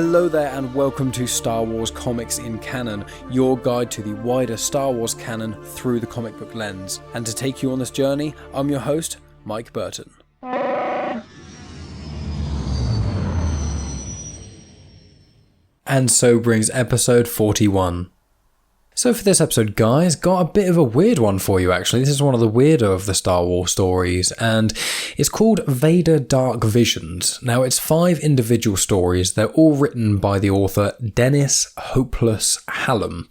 Hello there and welcome to Star Wars Comics in Canon, your guide to the wider Star Wars canon through the comic book lens. And to take you on this journey, I'm your host, Mike Burton. And so brings episode 41. So for this episode, guys, got a bit of a weird one for you actually. This is one of the weirder of the Star Wars stories, and it's called Vader Dark Visions. Now, it's 5 individual stories. They're all written by the author Dennis Hopeless Hallum.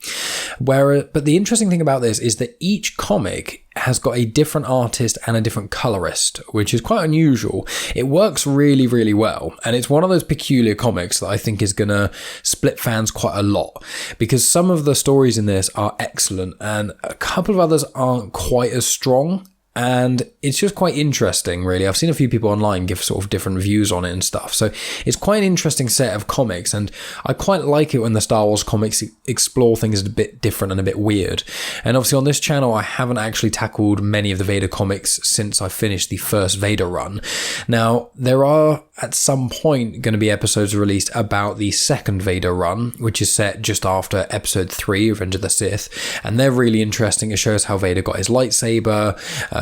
But the interesting thing about this is that each comic has got a different artist and a different colorist, which is quite unusual. It works really, really well, and it's one of those peculiar comics that I think is going to split fans quite a lot, because some of the stories in this are excellent and a couple of others aren't quite as strong. And it's just quite interesting, really. I've seen a few people online give sort of different views on it and stuff. So it's quite an interesting set of comics. And I quite like it when the Star Wars comics explore things a bit different and a bit weird. And obviously on this channel, I haven't actually tackled many of the Vader comics since I finished the first Vader run. Now, there are at some point going to be episodes released about the second Vader run, which is set just after episode 3, Revenge of the Sith. And they're really interesting. It shows how Vader got his lightsaber.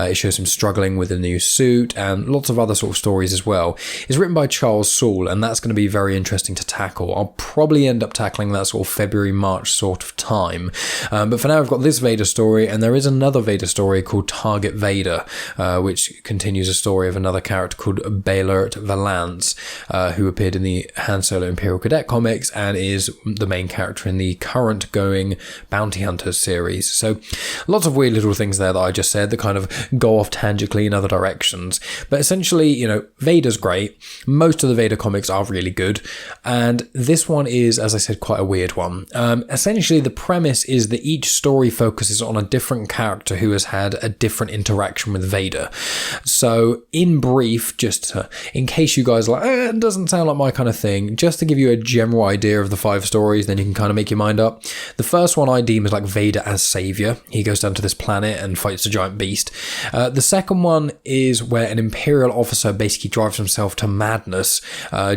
It shows him struggling with a new suit and lots of other sort of stories as well. It's written by Charles Soule, and that's going to be very interesting to tackle. I'll probably end up tackling that sort of February, March sort of time. But for now, I've got this Vader story, and there is another Vader story called Target Vader, which continues a story of another character called Baylor Valance, who appeared in the Han Solo Imperial Cadet comics and is the main character in the current going Bounty Hunters series. So lots of weird little things there that I just said that kind of go off tangentially in other directions. But essentially, you know, Vader's great. Most of the Vader comics are really good. And this one is, as I said, quite a weird one. Essentially, the premise is that each story focuses on a different character who has had a different interaction with Vader. So, in brief, just in case you guys are like, it doesn't sound like my kind of thing, just to give you a general idea of the 5 stories, then you can kind of make your mind up. The first one I deem is like Vader as Saviour. He goes down to this planet and fights a giant beast. The second one is where an imperial officer basically drives himself to madness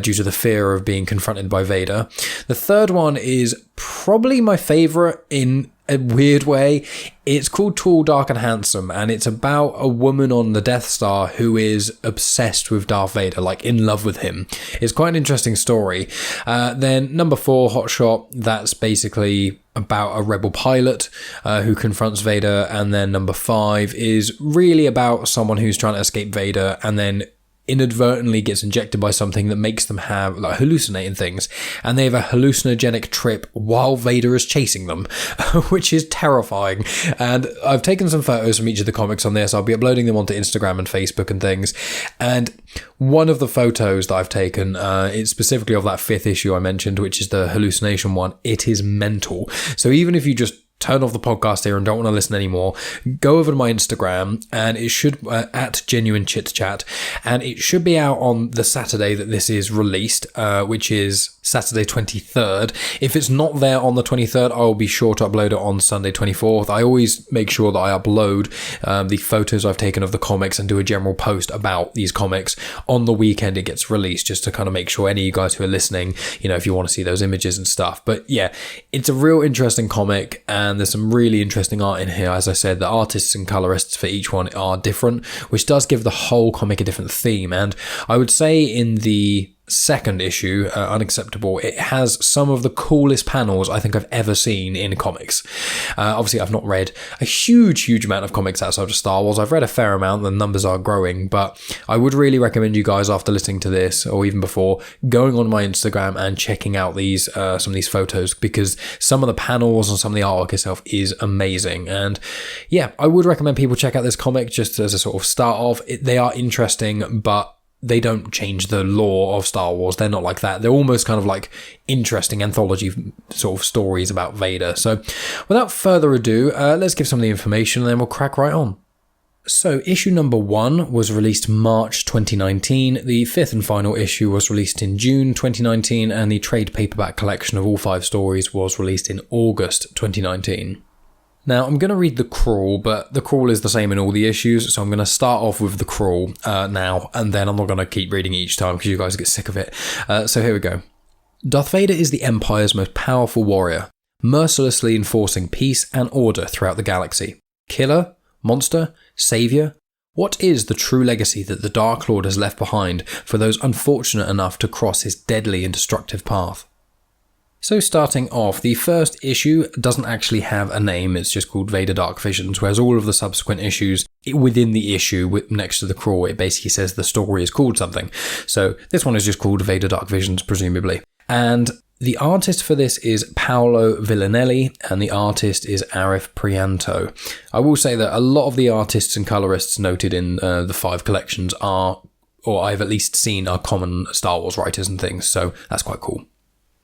due to the fear of being confronted by Vader. The third one is probably my favourite in a weird way. It's called Tall, Dark and Handsome, and it's about a woman on the Death Star who is obsessed with Darth Vader, like in love with him. It's quite an interesting story. Then number 4, Hotshot, that's basically about a rebel pilot who confronts Vader. And then number 5 is really about someone who's trying to escape Vader and then inadvertently gets injected by something that makes them have like hallucinating things, and they have a hallucinogenic trip while Vader is chasing them, which is terrifying. And I've taken some photos from each of the comics on this. I'll be uploading them onto Instagram and Facebook and things. And one of the photos that I've taken, it's specifically of that 5th issue I mentioned, which is the hallucination one. It is mental. So even if you just turn off the podcast here and don't want to listen anymore, go over to my Instagram, and it should at Genuine Chit-Chat, and it should be out on the Saturday that this is released, which is Saturday 23rd. If it's not there on the 23rd, I will be sure to upload it on Sunday 24th. I always make sure that I upload the photos I've taken of the comics and do a general post about these comics on the weekend it gets released, just to kind of make sure any of you guys who are listening, you know, if you want to see those images and stuff. But yeah, it's a real interesting comic, and there's some really interesting art in here. As I said, the artists and colorists for each one are different, which does give the whole comic a different theme. And I would say in the second issue, Unacceptable, it has some of the coolest panels I think I've ever seen in comics. Obviously, I've not read a huge amount of comics outside of Star Wars. I've read a fair amount, the numbers are growing, but I would really recommend you guys, after listening to this, or even before, going on my Instagram and checking out these some of these photos, because some of the panels and some of the artwork itself is amazing. And yeah, I would recommend people check out this comic just as a sort of start off. They are interesting, but they don't change the lore of Star Wars. They're not like that. They're almost kind of like interesting anthology sort of stories about Vader. So without further ado, let's give some of the information and then we'll crack right on. So issue number 1 was released March 2019, the 5th and final issue was released in June 2019, and the trade paperback collection of all 5 stories was released in August 2019. Now, I'm going to read the crawl, but the crawl is the same in all the issues, so I'm going to start off with the crawl now, and then I'm not going to keep reading each time because you guys get sick of it. So here we go. Darth Vader is the Empire's most powerful warrior, mercilessly enforcing peace and order throughout the galaxy. Killer? Monster? Saviour? What is the true legacy that the Dark Lord has left behind for those unfortunate enough to cross his deadly and destructive path? So starting off, the first issue doesn't actually have a name, it's just called Vader Dark Visions, whereas all of the subsequent issues, within the issue, next to the crawl, it basically says the story is called something. So this one is just called Vader Dark Visions, presumably. And the artist for this is Paolo Villanelli, and the artist is Arif Prianto. I will say that a lot of the artists and colorists noted in the 5 collections are, or I've at least seen, are common Star Wars writers and things, so that's quite cool.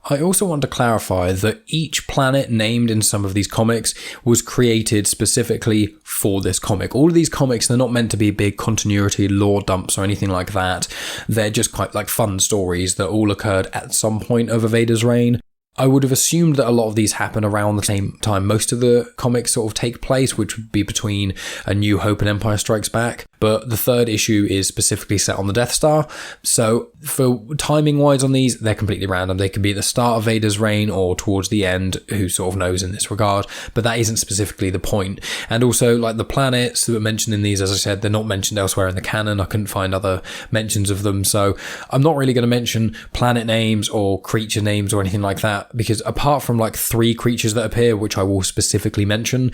I also want to clarify that each planet named in some of these comics was created specifically for this comic. All of these comics, they're not meant to be big continuity lore dumps or anything like that. They're just quite like fun stories that all occurred at some point over Vader's reign. I would have assumed that a lot of these happen around the same time most of the comics sort of take place, which would be between A New Hope and Empire Strikes Back. But the 3rd issue is specifically set on the Death Star. So for timing wise on these, they're completely random. They could be at the start of Vader's reign or towards the end, who sort of knows in this regard. But that isn't specifically the point. And also, like the planets that are mentioned in these, as I said, they're not mentioned elsewhere in the canon. I couldn't find other mentions of them. So I'm not really going to mention planet names or creature names or anything like that, because apart from like 3 creatures that appear, which I will specifically mention,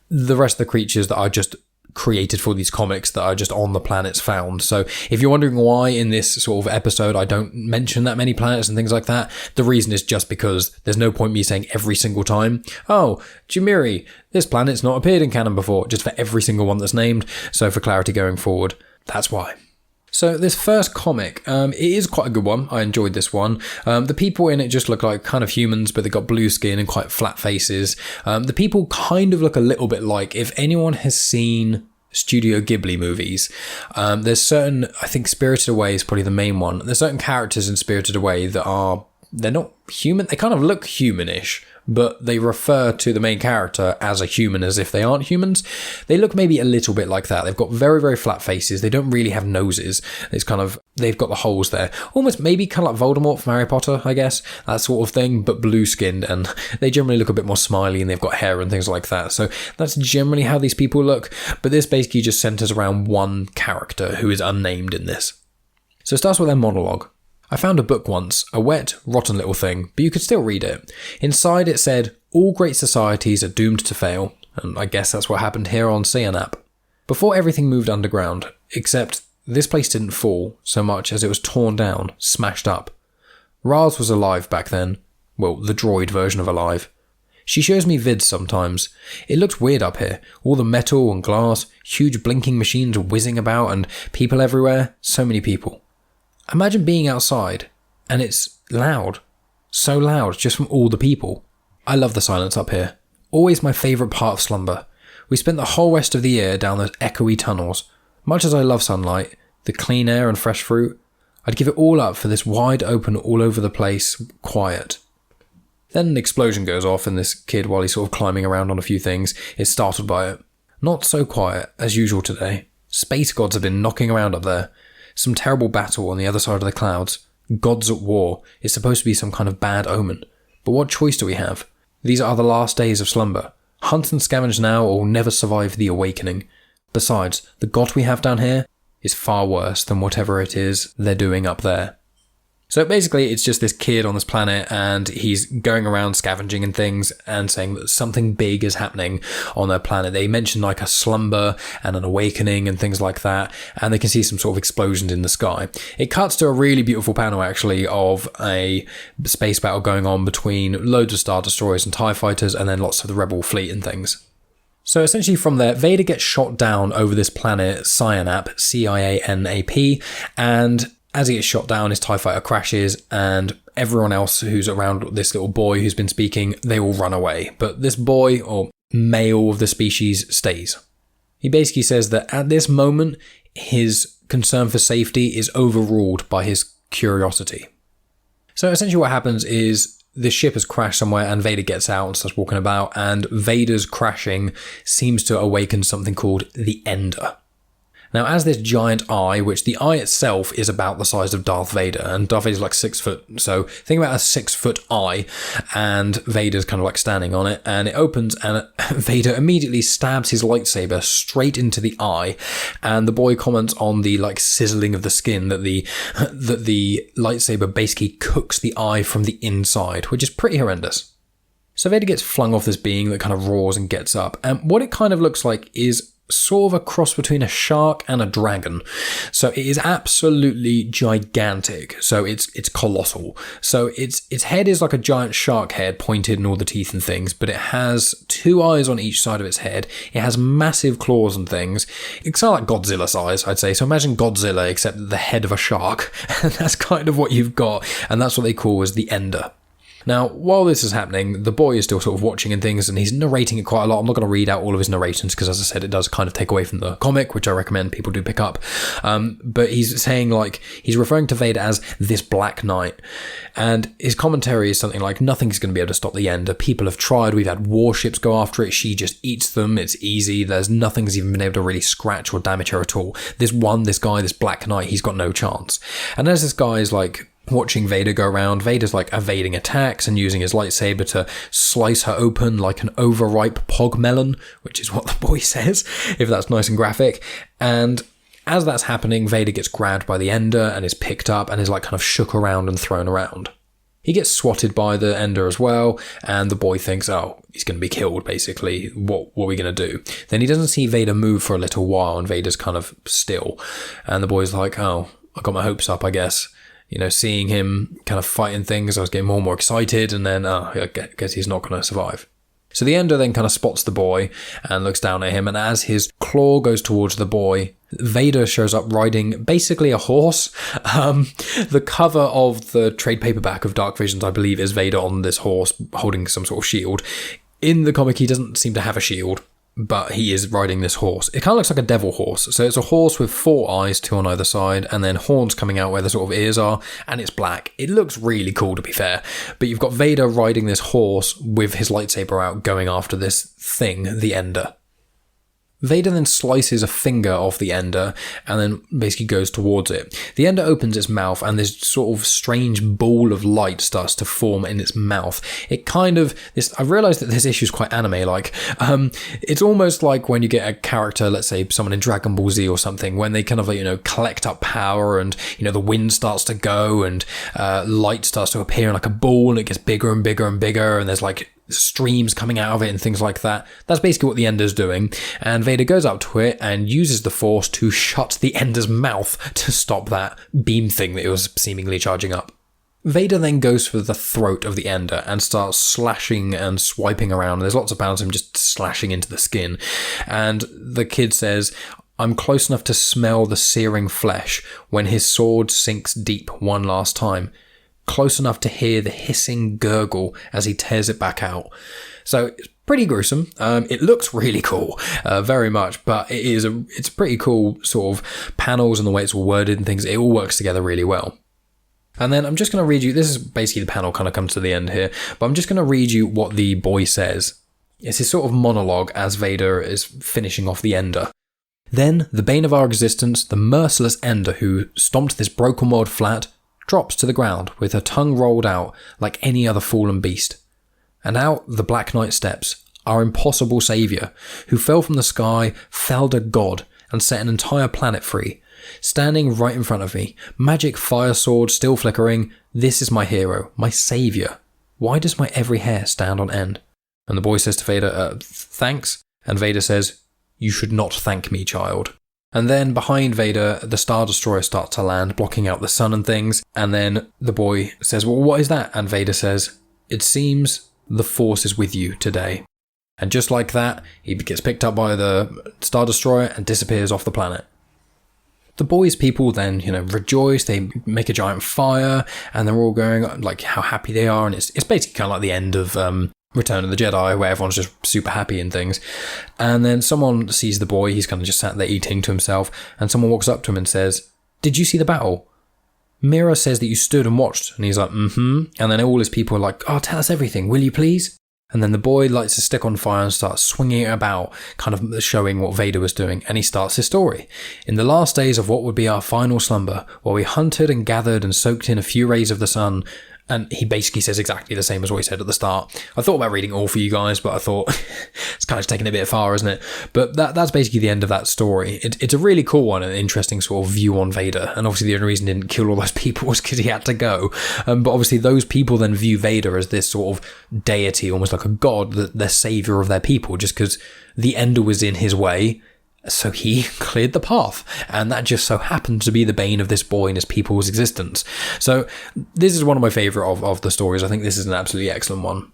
the rest of the creatures that are just created for these comics that are just on the planets found. So if you're wondering why in this sort of episode I don't mention that many planets and things like that, the reason is just because there's no point me saying every single time, oh, Jimiri, this planet's not appeared in canon before, just for every single one that's named. So for clarity going forward, that's why. So this first comic, it is quite a good one. I enjoyed this one. The people in it just look like kind of humans, but they've got blue skin and quite flat faces. The people kind of look a little bit like, if anyone has seen Studio Ghibli movies, there's certain, I think Spirited Away is probably the main one. There's certain characters in Spirited Away that they're not human. They kind of look humanish, but they refer to the main character as a human as if they aren't humans. They look maybe a little bit like that. They've got very, very flat faces. They don't really have noses. It's kind of, they've got the holes there. Almost maybe kind of like Voldemort from Harry Potter, I guess. That sort of thing, but blue-skinned, and they generally look a bit more smiley, and they've got hair and things like that. So that's generally how these people look, but this basically just centers around one character who is unnamed in this. So it starts with their monologue. I found a book once, a wet, rotten little thing, but you could still read it. Inside it said, all great societies are doomed to fail, and I guess that's what happened here on Sianap. Before everything moved underground, except this place didn't fall so much as it was torn down, smashed up. Raz was alive back then. Well, the droid version of alive. She shows me vids sometimes. It looks weird up here. All the metal and glass, huge blinking machines whizzing about, and people everywhere. So many people. Imagine being outside, and it's loud. So loud, just from all the people. I love the silence up here. Always my favourite part of slumber. We spent the whole rest of the year down those echoey tunnels. Much as I love sunlight, the clean air and fresh fruit, I'd give it all up for this wide open, all over the place, quiet. Then an explosion goes off, and this kid, while he's sort of climbing around on a few things, is startled by it. Not so quiet, as usual today. Space gods have been knocking around up there. Some terrible battle on the other side of the clouds. Gods at war. It's supposed to be some kind of bad omen. But what choice do we have? These are the last days of slumber. Hunt and scavenge now or never survive the awakening. Besides, the god we have down here is far worse than whatever it is they're doing up there. So basically, it's just this kid on this planet, and he's going around scavenging and things and saying that something big is happening on their planet. They mention like a slumber and an awakening and things like that, and they can see some sort of explosions in the sky. It cuts to a really beautiful panel, actually, of a space battle going on between loads of Star Destroyers and TIE Fighters, and then lots of the Rebel fleet and things. So essentially from there, Vader gets shot down over this planet, Sianap, C-I-A-N-A-P, and as he gets shot down, his TIE fighter crashes, and everyone else who's around this little boy who's been speaking, they all run away. But this boy, or male of the species, stays. He basically says that at this moment, his concern for safety is overruled by his curiosity. So essentially what happens is the ship has crashed somewhere, and Vader gets out and starts walking about, and Vader's crashing seems to awaken something called the Ender. Now, as this giant eye, which the eye itself is about the size of Darth Vader, and Darth Vader's like 6 foot, so think about a 6 foot eye, and Vader's kind of like standing on it, and it opens, and Vader immediately stabs his lightsaber straight into the eye, and the boy comments on the like sizzling of the skin, that the lightsaber basically cooks the eye from the inside, which is pretty horrendous. So Vader gets flung off this being that kind of roars and gets up, and what it kind of looks like is sort of a cross between a shark and a dragon. So it is absolutely gigantic. So it's colossal. So its head is like a giant shark head, pointed and all the teeth and things, but it has 2 eyes on each side of its head. It has massive claws and things. It's kind of like Godzilla size, I'd say. So imagine Godzilla except the head of a shark. And that's kind of what you've got. And that's what they call as the Ender. Now, while this is happening, the boy is still sort of watching and things, and he's narrating it quite a lot. I'm not going to read out all of his narrations because, as I said, it does kind of take away from the comic, which I recommend people do pick up. But he's saying, like, he's referring to Vader as this Black Knight. And his commentary is something like, nothing's going to be able to stop the Ender. People have tried. We've had warships go after it. She just eats them. It's easy. Nothing's even been able to really scratch or damage her at all. This guy, this Black Knight, he's got no chance. And as this guy is, like, watching Vader go around, Vader's like evading attacks and using his lightsaber to slice her open like an overripe pog melon, which is what the boy says, if that's nice and graphic. And as that's happening, Vader gets grabbed by the Ender and is picked up and is like kind of shook around and thrown around. He gets swatted by the Ender as well, and the boy thinks, oh, he's going to be killed, basically. What are we going to do? Then he doesn't see Vader move for a little while, and Vader's kind of still. And the boy's like, oh, I got my hopes up, I guess. You know, seeing him kind of fighting things, I was getting more and more excited, and then, I guess he's not going to survive. So the Ender then kind of spots the boy and looks down at him, and as his claw goes towards the boy, Vader shows up riding basically a horse. The cover of the trade paperback of Dark Visions, I believe, is Vader on this horse holding some sort of shield. In the comic, he doesn't seem to have a shield, but he is riding this horse. It kind of looks like a devil horse. So it's a horse with 4 eyes, 2 on either side, and then horns coming out where the sort of ears are, and it's black. It looks really cool, to be fair. But you've got Vader riding this horse with his lightsaber out, going after this thing, the Ender. Vader then slices a finger off the Ender and then basically goes towards it. The Ender opens its mouth and this sort of strange ball of light starts to form in its mouth. It kind of, I realised that this issue is quite anime-like. It's almost like when you get a character, let's say someone in Dragon Ball Z or something, when they kind of, collect up power and, the wind starts to go and light starts to appear in like a ball and it gets bigger and bigger and bigger and there's like streams coming out of it and things like that. That's basically what the Ender's doing, and Vader goes up to it and uses the Force to shut the Ender's mouth to stop that beam thing that it was seemingly charging up. Vader then goes for the throat of the Ender and starts slashing and swiping around. There's lots of panels of him just slashing into the skin, and the kid says, I'm close enough to smell the searing flesh when his sword sinks deep one last time. Close enough to hear the hissing gurgle as he tears it back out. So it's pretty gruesome. It looks really cool, very much, but it's pretty cool sort of panels and the way it's all worded and things. It all works together really well. And then I'm just going to read you, this is basically the panel kind of comes to the end here, but I'm just going to read you what the boy says. It's his sort of monologue as Vader is finishing off the Ender. Then, the bane of our existence, the merciless Ender who stomped this broken world flat, drops to the ground with her tongue rolled out like any other fallen beast. And out the Black Knight steps, our impossible saviour, who fell from the sky, felled a god, and set an entire planet free. Standing right in front of me, magic fire sword still flickering, this is my hero, my saviour. Why does my every hair stand on end? And the boy says to Vader, thanks. And Vader says, you should not thank me, child. And then behind Vader, the Star Destroyer starts to land, blocking out the sun and things. And then the boy says, well, what is that? And Vader says, it seems the Force is with you today. And just like that, he gets picked up by the Star Destroyer and disappears off the planet. The boys' people then, rejoice, they make a giant fire, and they're all going, like, how happy they are. And it's basically kind of like the end of Return of the Jedi, where everyone's just super happy and things. And then someone sees the boy, he's kind of just sat there eating to himself, and someone walks up to him and says, did you see the battle? Mira says that you stood and watched. And he's like, mm-hmm. And then all his people are like, oh, tell us everything, will you please? And then the boy lights a stick on fire and starts swinging it about, kind of showing what Vader was doing. And he starts his story. In the last days of what would be our final slumber, while we hunted and gathered and soaked in a few rays of the sun. And he basically says exactly the same as what he said at the start. I thought about reading all for you guys, but I thought it's kind of taking it a bit far, isn't it? But that's basically the end of that story. It's a really cool one, an interesting sort of view on Vader. And obviously the only reason he didn't kill all those people was because he had to go. But obviously those people then view Vader as this sort of deity, almost like a god, the saviour of their people, just because the Ender was in his way. So he cleared the path, and that just so happened to be the bane of this boy and his people's existence. So this is one of my favourite of the stories. I think this is an absolutely excellent one.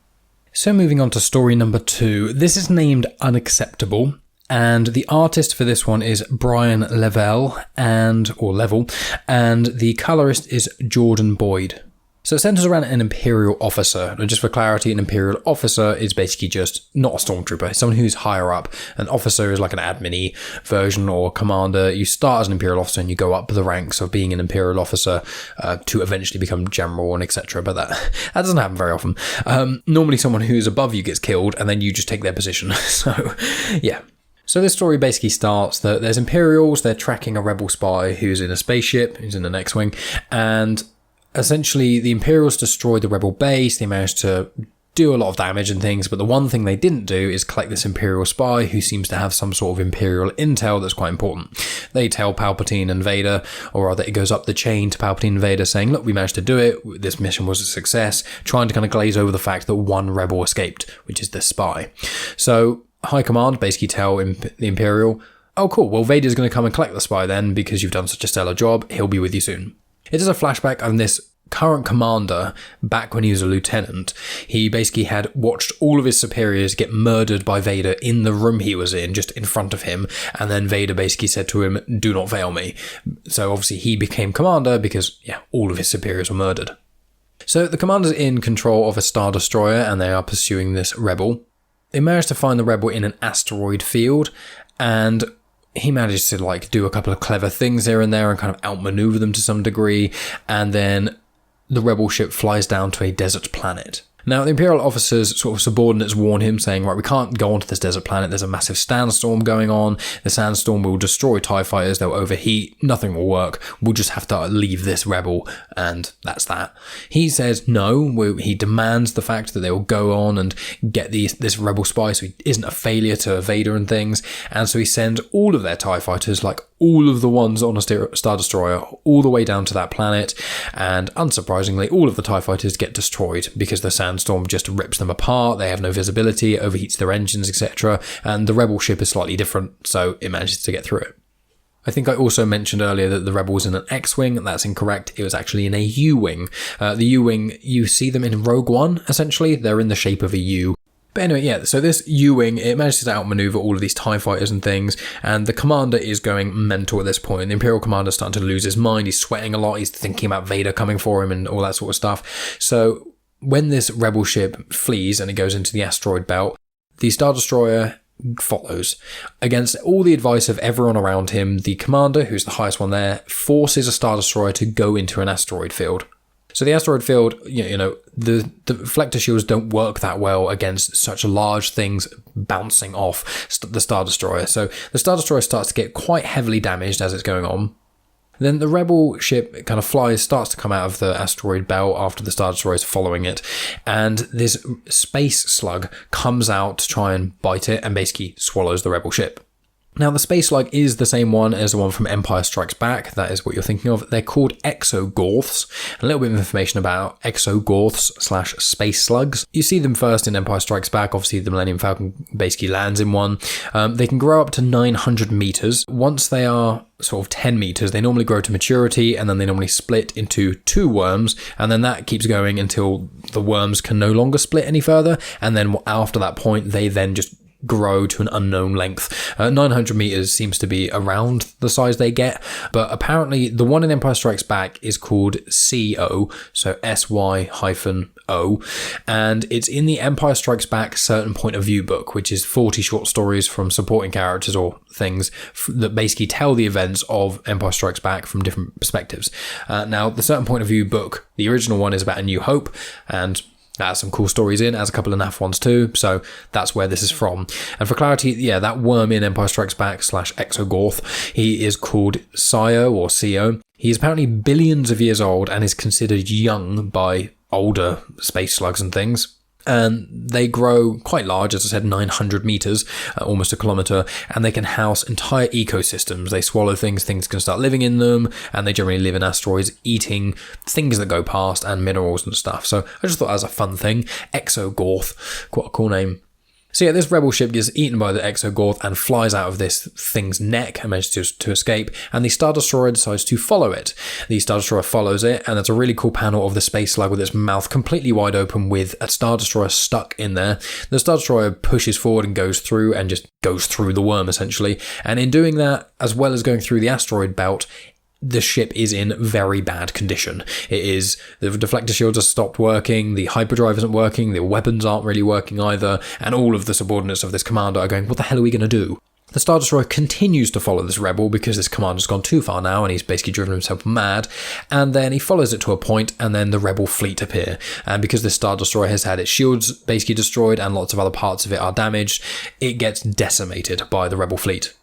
So moving on to story number 2. This is named Unacceptable, and the artist for this one is Brian Level, and the colourist is Jordan Boyd. So it centres around an imperial officer. And just for clarity, an imperial officer is basically just not a stormtrooper, someone who's higher up. An officer is like an admin-y version or commander. You start as an imperial officer and you go up the ranks of being an imperial officer to eventually become general and etc. But that doesn't happen very often. Normally someone who's above you gets killed and then you just take their position. So yeah. So this story basically starts that there's Imperials, they're tracking a rebel spy who's in a spaceship, who's in an X-Wing, and essentially the Imperials destroyed the rebel base. They managed to do a lot of damage and things, but the one thing they didn't do is collect this Imperial spy who seems to have some sort of Imperial intel that's quite important. They tell Palpatine and Vader, or rather it goes up the chain to Palpatine and Vader saying, look, we managed to do it, this mission was a success, trying to kind of glaze over the fact that one rebel escaped, which is the spy. So High Command basically tell the Imperial, oh cool, well Vader's going to come and collect the spy then because you've done such a stellar job, he'll be with you soon. It is a flashback on this current commander back when he was a lieutenant. He basically had watched all of his superiors get murdered by Vader in the room he was in, just in front of him, and then Vader basically said to him, do not fail me. So obviously he became commander because, yeah, all of his superiors were murdered. So the commander's in control of a Star Destroyer and they are pursuing this rebel. They managed to find the rebel in an asteroid field, and he managed to do a couple of clever things here and there and kind of outmaneuver them to some degree, and then the rebel ship flies down to a desert planet. Now, the Imperial officers' sort of subordinates warn him, saying, right, we can't go onto this desert planet, there's a massive sandstorm going on, the sandstorm will destroy TIE fighters, they'll overheat, nothing will work, we'll just have to leave this rebel, and that's that. He says no, he demands the fact that they will go on and get this rebel spy, so he isn't a failure to Vader and things, and so he sends all of their TIE fighters, all of the ones on a Star Destroyer, all the way down to that planet, and unsurprisingly, all of the TIE fighters get destroyed because the sandstorm just rips them apart, they have no visibility, it overheats their engines, etc., and the rebel ship is slightly different, so it manages to get through it. I think I also mentioned earlier that the rebel was in an X-Wing. That's incorrect. It was actually in a U-Wing. The U-Wing, you see them in Rogue One, essentially. They're in the shape of a U. But anyway, yeah, so this U-Wing, it manages to outmaneuver all of these TIE fighters and things, and the commander is going mental at this point. The Imperial commander's starting to lose his mind, he's sweating a lot, he's thinking about Vader coming for him and all that sort of stuff. So when this rebel ship flees and it goes into the asteroid belt, the Star Destroyer follows. Against all the advice of everyone around him, the commander, who's the highest one there, forces a Star Destroyer to go into an asteroid field. So the asteroid field, the deflector shields don't work that well against such large things bouncing off the Star Destroyer. So the Star Destroyer starts to get quite heavily damaged as it's going on. Then the rebel ship kind of starts to come out of the asteroid belt after the Star Destroyer is following it. And this space slug comes out to try and bite it and basically swallows the rebel ship. Now, the space slug is the same one as the one from Empire Strikes Back. That is what you're thinking of. They're called Exogorths. A little bit of information about Exogorths / space slugs. You see them first in Empire Strikes Back. Obviously, the Millennium Falcon basically lands in one. They can grow up to 900 meters. Once they are sort of 10 meters, they normally grow to maturity, and then they normally split into 2 worms, and then that keeps going until the worms can no longer split any further, and then after that point, they then just grow to an unknown length. 900 meters seems to be around the size they get, but apparently the one in Empire Strikes Back is called CO, so SY-O, and it's in the Empire Strikes Back Certain Point of View book, which is 40 short stories from supporting characters or things that basically tell the events of Empire Strikes Back from different perspectives. Now, the Certain Point of View book, the original one is about A New Hope, and That has some cool stories in, has a couple of naff ones too, so that's where this is from. And for clarity, yeah, that worm in Empire Strikes Back / Exogorth, he is called Sio or Sio. He's apparently billions of years old and is considered young by older space slugs and things. And they grow quite large, as I said, 900 meters, almost a kilometer, and they can house entire ecosystems. They swallow things can start living in them, and they generally live in asteroids, eating things that go past and minerals and stuff. So I just thought that was a fun thing. Exogorth, quite a cool name. So yeah, this rebel ship gets eaten by the Exogorth and flies out of this thing's neck and manages to escape, and the Star Destroyer decides to follow it. The Star Destroyer follows it, and there's a really cool panel of the space slug with its mouth completely wide open with a Star Destroyer stuck in there. The Star Destroyer pushes forward and goes through the worm essentially, and in doing that, as well as going through the asteroid belt, the ship is in very bad condition. The deflector shields have stopped working, the hyperdrive isn't working, the weapons aren't really working either, and all of the subordinates of this commander are going, what the hell are we going to do? The Star Destroyer continues to follow this rebel because this commander's gone too far now and he's basically driven himself mad, and then he follows it to a point and then the rebel fleet appear. And because this Star Destroyer has had its shields basically destroyed and lots of other parts of it are damaged, it gets decimated by the rebel fleet.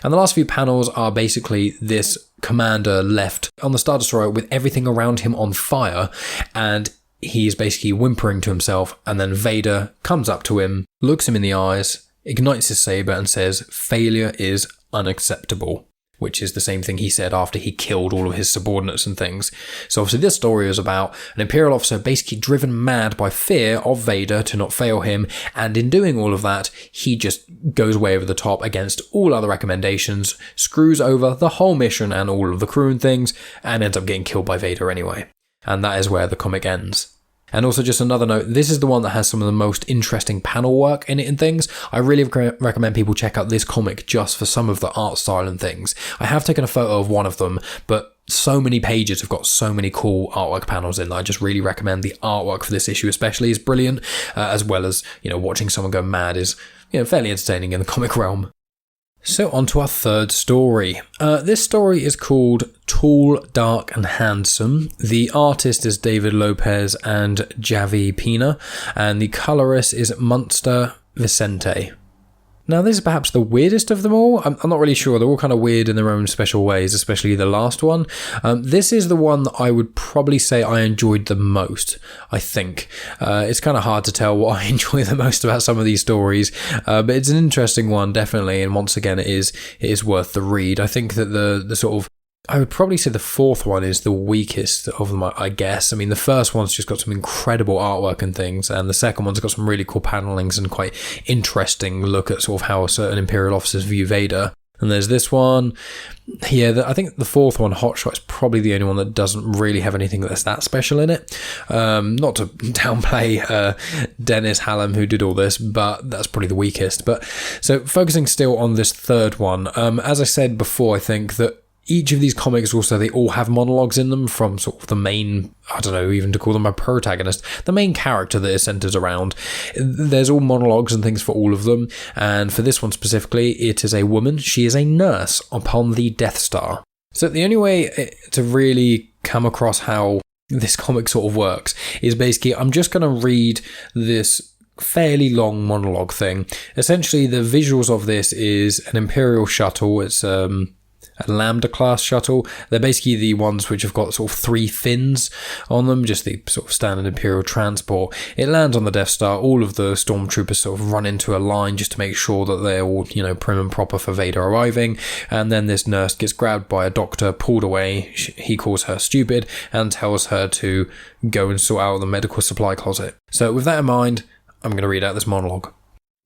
And the last few panels are basically this commander left on the Star Destroyer with everything around him on fire, and he's basically whimpering to himself, and then Vader comes up to him, looks him in the eyes, ignites his saber and says, "Failure is unacceptable," which is the same thing he said after he killed all of his subordinates and things. So obviously this story is about an Imperial officer basically driven mad by fear of Vader to not fail him, and in doing all of that, he just goes way over the top against all other recommendations, screws over the whole mission and all of the crew and things, and ends up getting killed by Vader anyway. And that is where the comic ends. And also just another note, this is the one that has some of the most interesting panel work in it and things. I really recommend people check out this comic just for some of the art style and things. I have taken a photo of one of them, but so many pages have got so many cool artwork panels in that I just really recommend. The artwork for this issue especially is brilliant, as well as, watching someone go mad is, fairly entertaining in the comic realm. So on to our third story. This story is called Tall, Dark and Handsome. The artist is David Lopez and Javi Pina, and the colorist is Muntsa Vicete. Now this is perhaps the weirdest of them all. I'm not really sure. They're all kind of weird in their own special ways, especially the last one. This is the one that I would probably say I enjoyed the most, I think. It's kind of hard to tell what I enjoy the most about some of these stories, but it's an interesting one, definitely. And once again, it is worth the read. I think that the sort of, I would probably say the fourth one is the weakest of them, I guess. I mean, the first one's just got some incredible artwork and things, and the second one's got some really cool panellings and quite interesting look at sort of how certain Imperial officers view Vader. And there's this one. Yeah, I think the fourth one, Hotshot, is probably the only one that doesn't really have anything that's that special in it. Not to downplay Dennis Hallum, who did all this, but that's probably the weakest. But so focusing still on this third one, as I said before, I think that each of these comics also, they all have monologues in them from sort of the main, I don't know, even to call them a protagonist, the main character that is centered around. There's all monologues and things for all of them. And for this one specifically, it is a woman. She is a nurse upon the Death Star. So the only way to really come across how this comic sort of works is basically, I'm just going to read this fairly long monologue thing. Essentially, the visuals of this is an Imperial shuttle. It's a Lambda class shuttle. They're basically the ones which have got sort of 3 fins on them, just the sort of standard Imperial transport. It lands on the Death Star. All of the stormtroopers sort of run into a line just to make sure that they're all, prim and proper for Vader arriving. And then this nurse gets grabbed by a doctor, pulled away. He calls her stupid and tells her to go and sort out the medical supply closet. So with that in mind, I'm going to read out this monologue.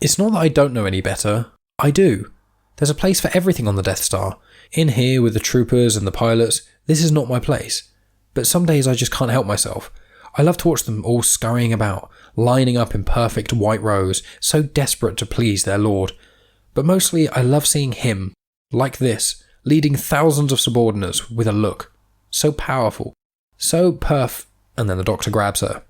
It's not that I don't know any better. I do. There's a place for everything on the Death Star. In here with the troopers and the pilots, this is not my place. But some days I just can't help myself. I love to watch them all scurrying about, lining up in perfect white rows, so desperate to please their lord. But mostly I love seeing him, like this, leading thousands of subordinates with a look. So powerful. So and then the doctor grabs her.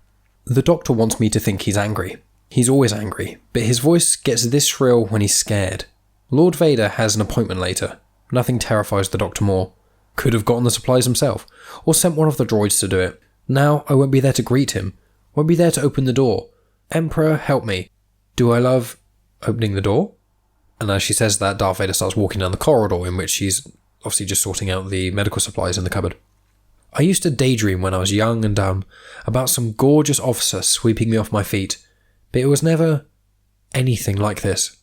The doctor wants me to think he's angry. He's always angry, but his voice gets this shrill when he's scared. Lord Vader has an appointment later. Nothing terrifies the doctor more. Could have gotten the supplies himself, or sent one of the droids to do it. Now I won't be there to greet him. Won't be there to open the door. Emperor, help me. Do I love opening the door? And as she says that, Darth Vader starts walking down the corridor in which she's obviously just sorting out the medical supplies in the cupboard. I used to daydream when I was young and dumb about some gorgeous officer sweeping me off my feet, but it was never anything like this.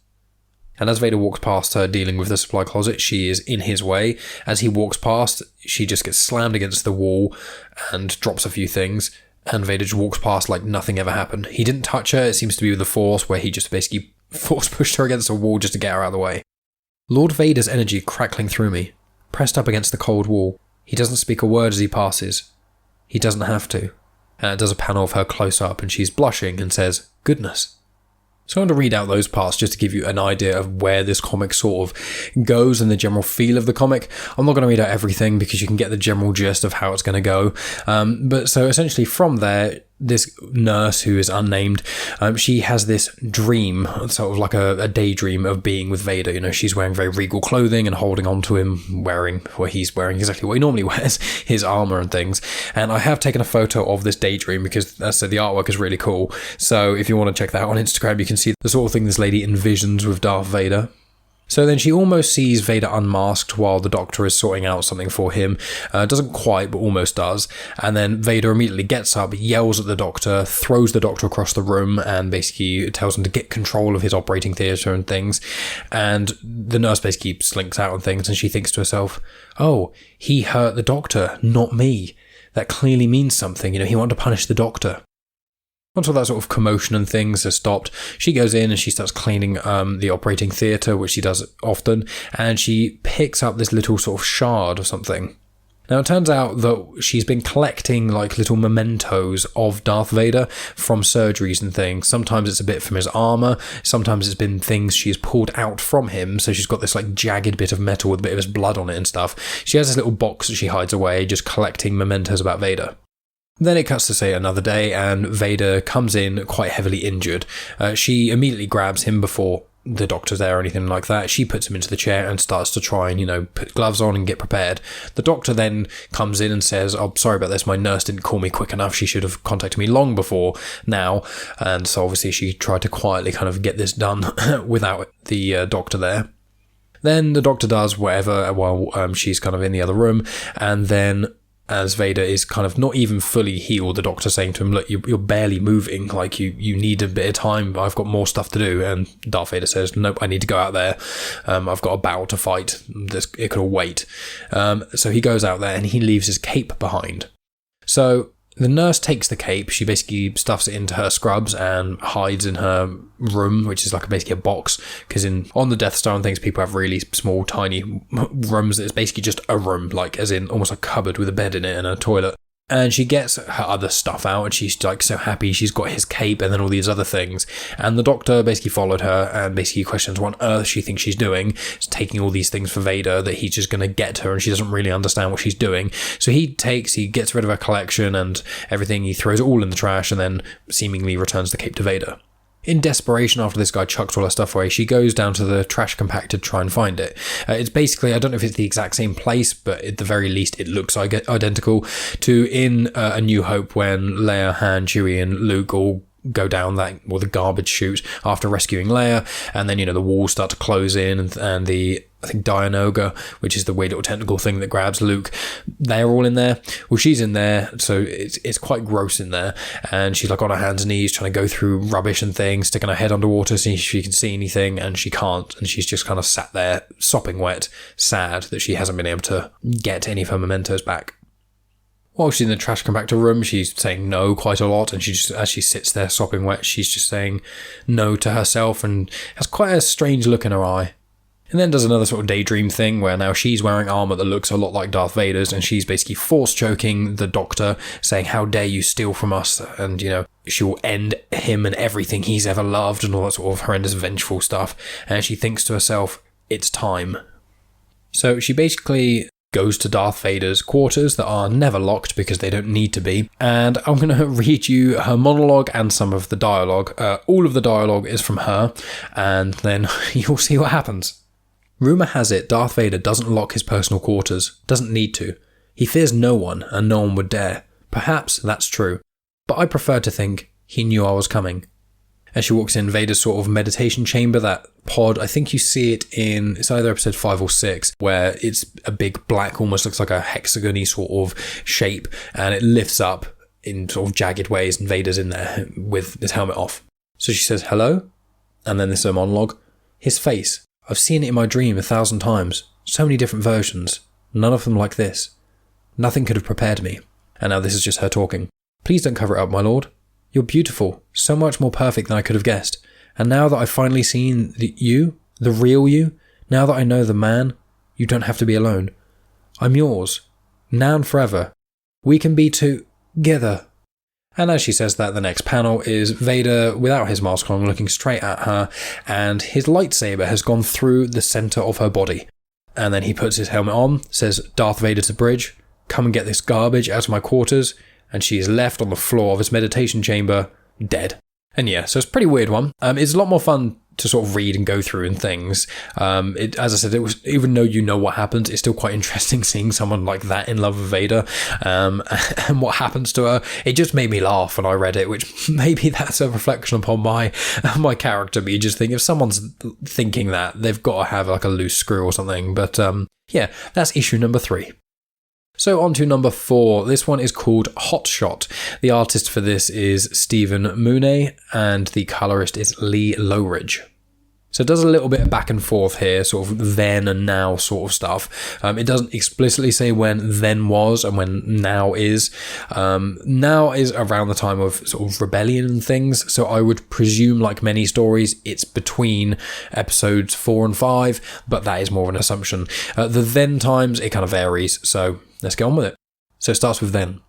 And as Vader walks past her dealing with the supply closet, she is in his way. As he walks past, she just gets slammed against the wall and drops a few things, and Vader just walks past like nothing ever happened. He didn't touch her, it seems to be with the Force, where he just basically force pushed her against a wall just to get her out of the way. Lord Vader's energy crackling through me, pressed up against the cold wall. He doesn't speak a word as he passes. He doesn't have to. And it does a panel of her close up and she's blushing and says, "Goodness." So I'm going to read out those parts just to give you an idea of where this comic sort of goes and the general feel of the comic. I'm not going to read out everything because you can get the general gist of how it's going to go. But so essentially from there, this nurse who is unnamed, she has this dream, sort of like a daydream of being with Vader. You know, she's wearing very regal clothing and holding on to him, he's wearing exactly what he normally wears, his armor and things. And I have taken a photo of this daydream because, as I said, the artwork is really cool. So if you want to check that out on Instagram, you can see the sort of thing this lady envisions with Darth Vader. So then she almost sees Vader unmasked while the Doctor is sorting out something for him. Doesn't quite, but almost does. And then Vader immediately gets up, yells at the Doctor, throws the Doctor across the room, and basically tells him to get control of his operating theatre and things. And the nurse basically slinks out and things, and she thinks to herself, "Oh, he hurt the Doctor, not me. That clearly means something. You know, he wanted to punish the Doctor." Once all that sort of commotion and things has stopped, she goes in and she starts cleaning the operating theatre, which she does often, and she picks up this little sort of shard or something. Now, it turns out that she's been collecting like little mementos of Darth Vader from surgeries and things. Sometimes it's a bit from his armour, sometimes it's been things she's pulled out from him, so she's got this like jagged bit of metal with a bit of his blood on it and stuff. She has this little box that she hides away, just collecting mementos about Vader. Then it cuts to, say, another day, and Vader comes in quite heavily injured. She immediately grabs him before the Doctor's there or anything like that. She puts him into the chair and starts to try and, put gloves on and get prepared. The Doctor then comes in and says, "Oh, sorry about this, my nurse didn't call me quick enough. She should have contacted me long before now." And so obviously she tried to quietly kind of get this done without the Doctor there. Then the Doctor does whatever while she's kind of in the other room, and then as Vader is kind of not even fully healed, the Doctor saying to him, "Look, you're barely moving, like you need a bit of time, I've got more stuff to do." And Darth Vader says, "Nope, I need to go out there, I've got a battle to fight, it could all wait." So he goes out there and he leaves his cape behind. So the nurse takes the cape, she basically stuffs it into her scrubs and hides in her room, which is like basically a box, because on the Death Star and things, people have really small, tiny rooms that is basically just a room, like as in almost a cupboard with a bed in it and a toilet. And she gets her other stuff out and she's like so happy she's got his cape and then all these other things. And the Doctor basically followed her and basically questions what on earth she thinks she's doing. She's taking all these things for Vader that he's just going to get her and she doesn't really understand what she's doing. So he gets rid of her collection and everything. He throws it all in the trash and then seemingly returns the cape to Vader. In desperation, after this guy chucks all her stuff away, she goes down to the trash compactor to try and find it. It's basically, I don't know if it's the exact same place, but at the very least it looks identical to in A New Hope when Leia, Han, Chewie and Luke all go down the garbage chute after rescuing Leia, and then the walls start to close in and the I think Dianoga, which is the weird little tentacle thing that grabs Luke, they're all in there. Well, she's in there, so it's quite gross in there, and she's like on her hands and knees trying to go through rubbish and things, sticking her head underwater see if she can see anything, and she can't, and she's just kind of sat there sopping wet, sad that she hasn't been able to get any of her mementos back. While she's in the trash compactor room, she's saying no quite a lot, and as she sits there sopping wet, she's just saying no to herself and has quite a strange look in her eye. And then does another sort of daydream thing where now she's wearing armor that looks a lot like Darth Vader's, and she's basically force choking the Doctor, saying, "How dare you steal from us?" And, she will end him and everything he's ever loved and all that sort of horrendous vengeful stuff. And she thinks to herself, it's time. So she basically goes to Darth Vader's quarters that are never locked because they don't need to be. And I'm going to read you her monologue and some of the dialogue. All of the dialogue is from her, and then you'll see what happens. Rumour has it Darth Vader doesn't lock his personal quarters, doesn't need to. He fears no one, and no one would dare. Perhaps that's true. but I prefer to think he knew I was coming. As she walks in Vader's sort of meditation chamber, that pod, I think you see it in, it's either episode 5 or 6, where it's a big black, almost looks like a hexagon-y sort of shape, and it lifts up in sort of jagged ways, and Vader's in there with his helmet off. So she says, hello? And then there's a monologue. His face. I've seen it in my dream 1,000 times. So many different versions. None of them like this. Nothing could have prepared me. And now this is just her talking. Please don't cover it up, my lord. You're beautiful, so much more perfect than I could have guessed. And now that I've finally seen you, the real you, now that I know the man, you don't have to be alone. I'm yours, now and forever. We can be together. And as she says that, the next panel is Vader without his mask on, looking straight at her, and his lightsaber has gone through the centre of her body. And then he puts his helmet on, says, Darth Vader to Bridge, come and get this garbage out of my quarters. And she is left on the floor of his meditation chamber, dead. And yeah, so it's a pretty weird one. It's a lot more fun to sort of read and go through and things. As I said, it was, even though you know what happens, it's still quite interesting seeing someone like that in love with Vader, and what happens to her. It just made me laugh when I read it, which maybe that's a reflection upon my character, but you just think if someone's thinking that, they've got to have like a loose screw or something. But yeah, that's issue number 3. So on to number 4. This one is called Hotshot. The artist for this is Stephen Mooney, and the colorist is Lee Loughbridge. So it does a little bit of back and forth here, sort of then and now sort of stuff. It doesn't explicitly say when then was and when now is. Now is around the time of sort of rebellion and things, so I would presume, like many stories, it's between episodes 4 and 5, but that is more of an assumption. The then times, it kind of varies, so let's get on with it. So it starts with then.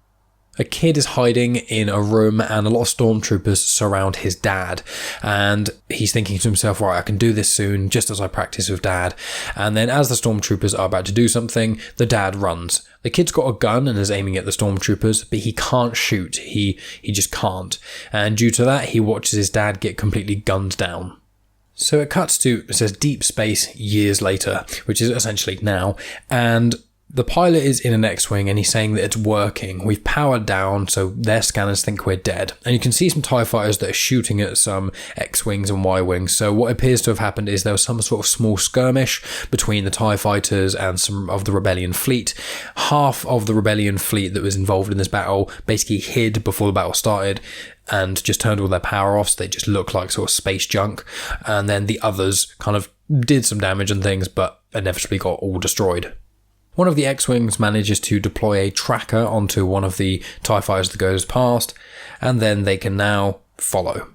A kid is hiding in a room and a lot of stormtroopers surround his dad, and he's thinking to himself, right, I can do this soon, just as I practice with dad. And then as the stormtroopers are about to do something, the dad runs. The kid's got a gun and is aiming at the stormtroopers, but he can't shoot. He just can't. And due to that, he watches his dad get completely gunned down. So it cuts to, it says deep space years later, which is essentially now, and the pilot is in an X-Wing and he's saying that it's working. We've powered down, so their scanners think we're dead. And you can see some TIE fighters that are shooting at some X-Wings and Y-Wings. So what appears to have happened is there was some sort of small skirmish between the TIE fighters and some of the Rebellion fleet. Half of the Rebellion fleet that was involved in this battle basically hid before the battle started and just turned all their power off, so they just look like sort of space junk. And then the others kind of did some damage and things, but inevitably got all destroyed. One of the X-Wings manages to deploy a tracker onto one of the TIE fighters that goes past, and then they can now follow.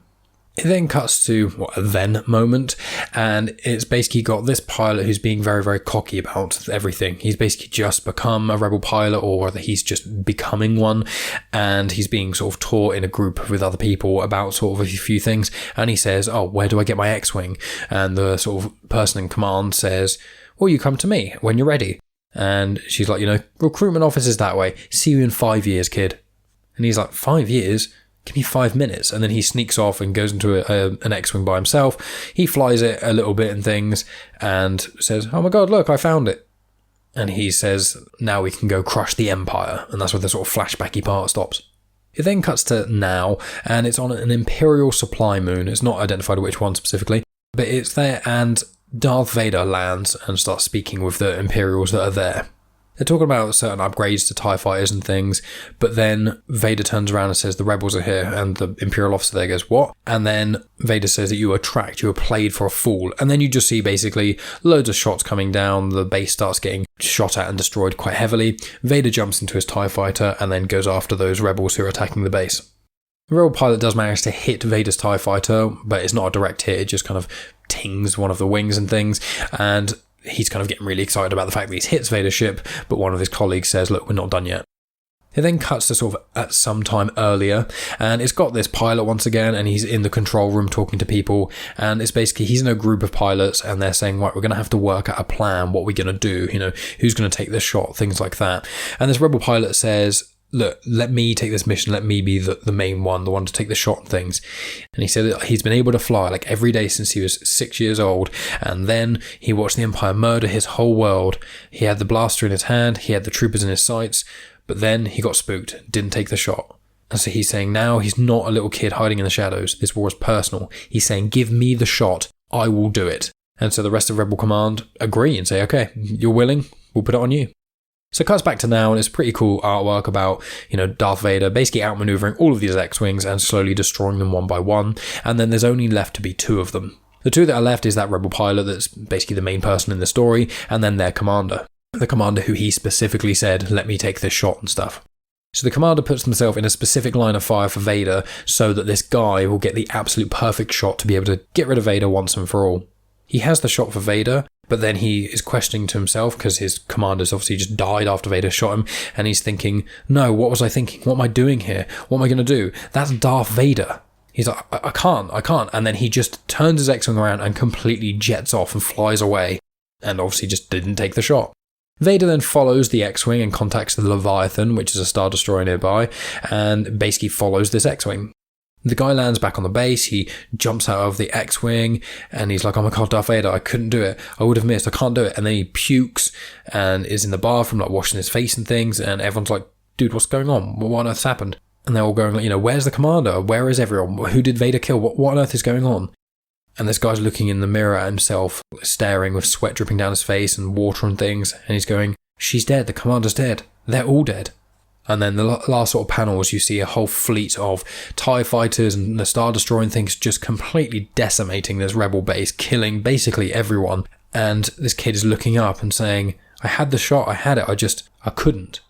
It then cuts to a then moment, and it's basically got this pilot who's being very, very cocky about everything. He's basically just become a rebel pilot, or whether he's just becoming one, and he's being sort of taught in a group with other people about sort of a few things, and he says, oh, where do I get my X-Wing? And the sort of person in command says, well, you come to me when you're ready. And she's like, recruitment office is that way. See you in 5 years, kid. And he's like, 5 years? Give me 5 minutes. And then he sneaks off and goes into an X-Wing by himself. He flies it a little bit and things and says, oh my God, look, I found it. And he says, now we can go crush the Empire. And that's where the sort of flashbacky part stops. It then cuts to now, and it's on an Imperial supply moon. It's not identified which one specifically, but it's there, and Darth Vader lands and starts speaking with the Imperials that are there. They're talking about certain upgrades to TIE fighters and things, but then Vader turns around and says the rebels are here, and the Imperial officer there goes, what? And then Vader says that you were tracked, you were played for a fool, and then you just see basically loads of shots coming down, the base starts getting shot at and destroyed quite heavily. Vader jumps into his TIE fighter and then goes after those rebels who are attacking the base. The rebel pilot does manage to hit Vader's TIE fighter, but it's not a direct hit, it just kind of tings one of the wings and things, and he's kind of getting really excited about the fact that he's hit Vader's ship, but one of his colleagues says, look, we're not done yet. It then cuts to sort of at some time earlier, and it's got this pilot once again, and he's in the control room talking to people, and it's basically, he's in a group of pilots, and they're saying, right, we're going to have to work out a plan, what we're going to do, who's going to take this shot, things like that. And this rebel pilot says, look, let me take this mission, let me be the main one, the one to take the shot and things. And he said that he's been able to fly like every day since he was 6 years old, and then he watched the Empire murder his whole world. He had the blaster in his hand, he had the troopers in his sights, but then he got spooked, didn't take the shot. And so he's saying now he's not a little kid hiding in the shadows. This war is personal. He's saying, give me the shot. I will do it. And so the rest of Rebel Command agree and say, okay, you're willing. We'll put it on you. So it cuts back to now, and it's pretty cool artwork about, Darth Vader basically outmaneuvering all of these X-Wings and slowly destroying them one by one. And then there's only left to be 2 of them. The 2 that are left is that Rebel pilot that's basically the main person in the story, and then their commander. The commander who he specifically said, let me take this shot and stuff. So the commander puts himself in a specific line of fire for Vader so that this guy will get the absolute perfect shot to be able to get rid of Vader once and for all. He has the shot for Vader, but then he is questioning to himself because his commander's obviously just died after Vader shot him, and he's thinking, no, what was I thinking? What am I doing here? What am I going to do? That's Darth Vader. He's like, I can't. And then he just turns his X-Wing around and completely jets off and flies away, and obviously just didn't take the shot. Vader then follows the X-Wing and contacts the Leviathan, which is a Star Destroyer nearby, and basically follows this X-Wing. The guy lands back on the base, he jumps out of the X-Wing, and he's like, oh my god, Darth Vader, I couldn't do it. I would have missed, I can't do it. And then he pukes and is in the bathroom, like washing his face and things, and everyone's like, dude, what's going on? What on earth's happened? And they're all going, like, where's the commander? Where is everyone? Who did Vader kill? What on earth is going on? And this guy's looking in the mirror at himself, staring with sweat dripping down his face and water and things. And he's going, she's dead. The commander's dead. They're all dead. And then the last sort of panels, you see a whole fleet of TIE fighters and the Star Destroyer and things just completely decimating this rebel base, killing basically everyone. And this kid is looking up and saying, I had the shot. I had it. I couldn't.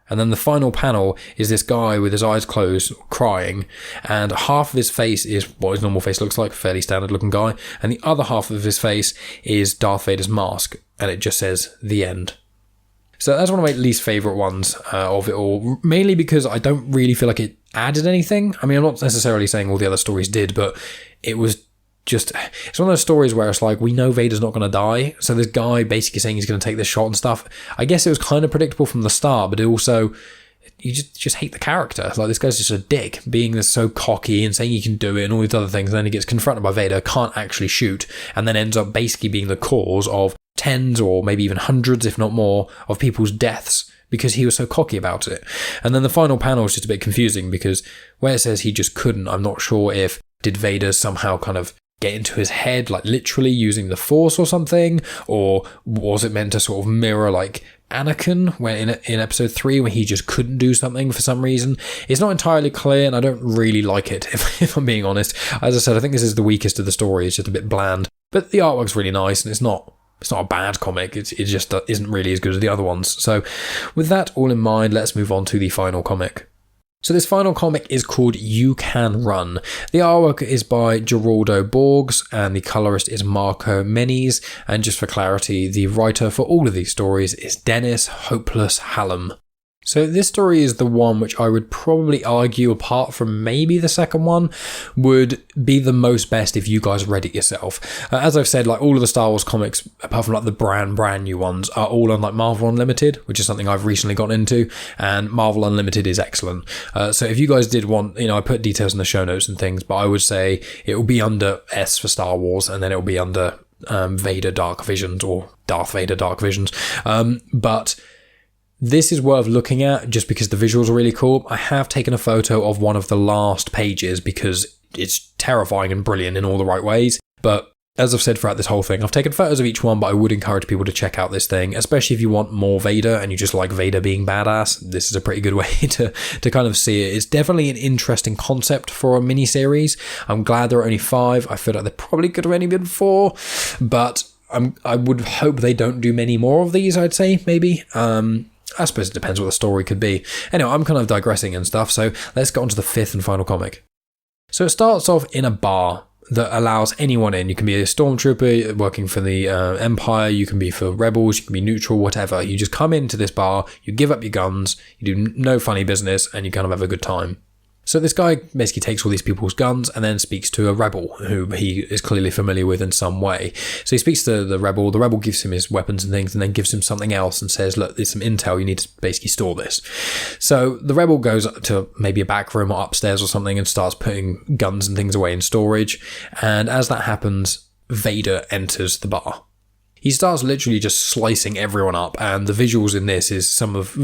And then the final panel is this guy with his eyes closed, crying, and half of his face is what his normal face looks like, a fairly standard looking guy, and the other half of his face is Darth Vader's mask, and it just says, the end. So that's one of my least favourite ones of it all, mainly because I don't really feel like it added anything. I mean, I'm not necessarily saying all the other stories did, but it was just, it's one of those stories where it's like, we know Vader's not going to die, so this guy basically saying he's going to take this shot and stuff. I guess it was kind of predictable from the start, but it also, you just hate the character. Like, this guy's just a dick, being this so cocky and saying he can do it and all these other things, and then he gets confronted by Vader, can't actually shoot, and then ends up basically being the cause of tens or maybe even hundreds, if not more, of people's deaths because he was so cocky about it. And then the final panel is just a bit confusing because where it says he just couldn't, I'm not sure if did Vader somehow kind of get into his head, like literally using the Force or something, or was it meant to sort of mirror like Anakin when in episode 3 when he just couldn't do something for some reason? It's not entirely clear, and I don't really like it if I'm being honest. As I said, I think this is the weakest of the story. It's just a bit bland, but the artwork's really nice, and it's not a bad comic. It just isn't really as good as the other ones. So with that all in mind, let's move on to the final comic. So this final comic is called You Can Run. The artwork is by Geraldo Borges and the colorist is Marco Menyz. And just for clarity, the writer for all of these stories is Dennis Hopeless Hallum. So this story is the one which I would probably argue, apart from maybe the second one, would be the most best if you guys read it yourself. As I've said, like all of the Star Wars comics, apart from like the brand new ones, are all on like Marvel Unlimited, which is something I've recently gotten into, and Marvel Unlimited is excellent. So if you guys did want, I put details in the show notes and things, but I would say it will be under S for Star Wars, and then it will be under Vader Dark Visions or Darth Vader Dark Visions. But this is worth looking at just because the visuals are really cool. I have taken a photo of one of the last pages because it's terrifying and brilliant in all the right ways. But as I've said throughout this whole thing, I've taken photos of each one, but I would encourage people to check out this thing, especially if you want more Vader and you just like Vader being badass. This is a pretty good way to kind of see it. It's definitely an interesting concept for a mini-series. I'm glad there are only 5. I feel like there probably could have only been 4, but I would hope they don't do many more of these, I'd say, maybe. I suppose it depends what the story could be. Anyway, I'm kind of digressing and stuff, so let's get on to the 5th and final comic. So it starts off in a bar that allows anyone in. You can be a stormtrooper working for the Empire, you can be for rebels, you can be neutral, whatever. You just come into this bar, you give up your guns, you do no funny business, and you kind of have a good time. So this guy basically takes all these people's guns and then speaks to a rebel who he is clearly familiar with in some way. So he speaks to the rebel gives him his weapons and things and then gives him something else and says, look, there's some intel, you need to basically store this. So the rebel goes to maybe a back room or upstairs or something and starts putting guns and things away in storage. And as that happens, Vader enters the bar. He starts literally just slicing everyone up, and the visuals in this is some of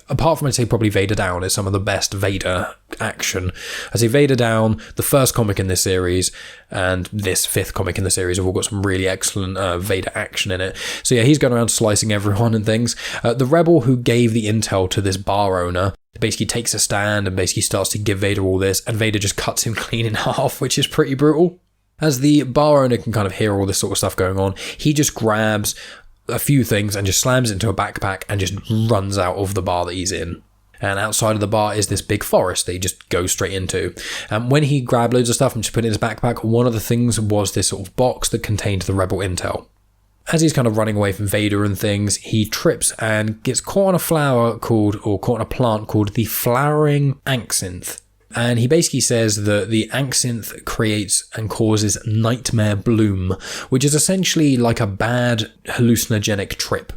apart from I'd say probably Vader Down, is some of the best Vader action. I say Vader Down, the first comic in this series, and this 5th comic in the series have all got some really excellent Vader action in it. So yeah, he's going around slicing everyone and things. The rebel who gave the intel to this bar owner basically takes a stand and basically starts to give Vader all this, and Vader just cuts him clean in half, which is pretty brutal. As the bar owner can kind of hear all this sort of stuff going on, he just grabs a few things and just slams it into a backpack and just runs out of the bar that he's in. And outside of the bar is this big forest that he just goes straight into. And when he grabbed loads of stuff and just put it in his backpack, one of the things was this sort of box that contained the rebel intel. As he's kind of running away from Vader and things, he trips and gets caught on caught on a plant called the flowering anxinth. And he basically says that the anxinth creates and causes nightmare bloom, which is essentially like a bad hallucinogenic trip.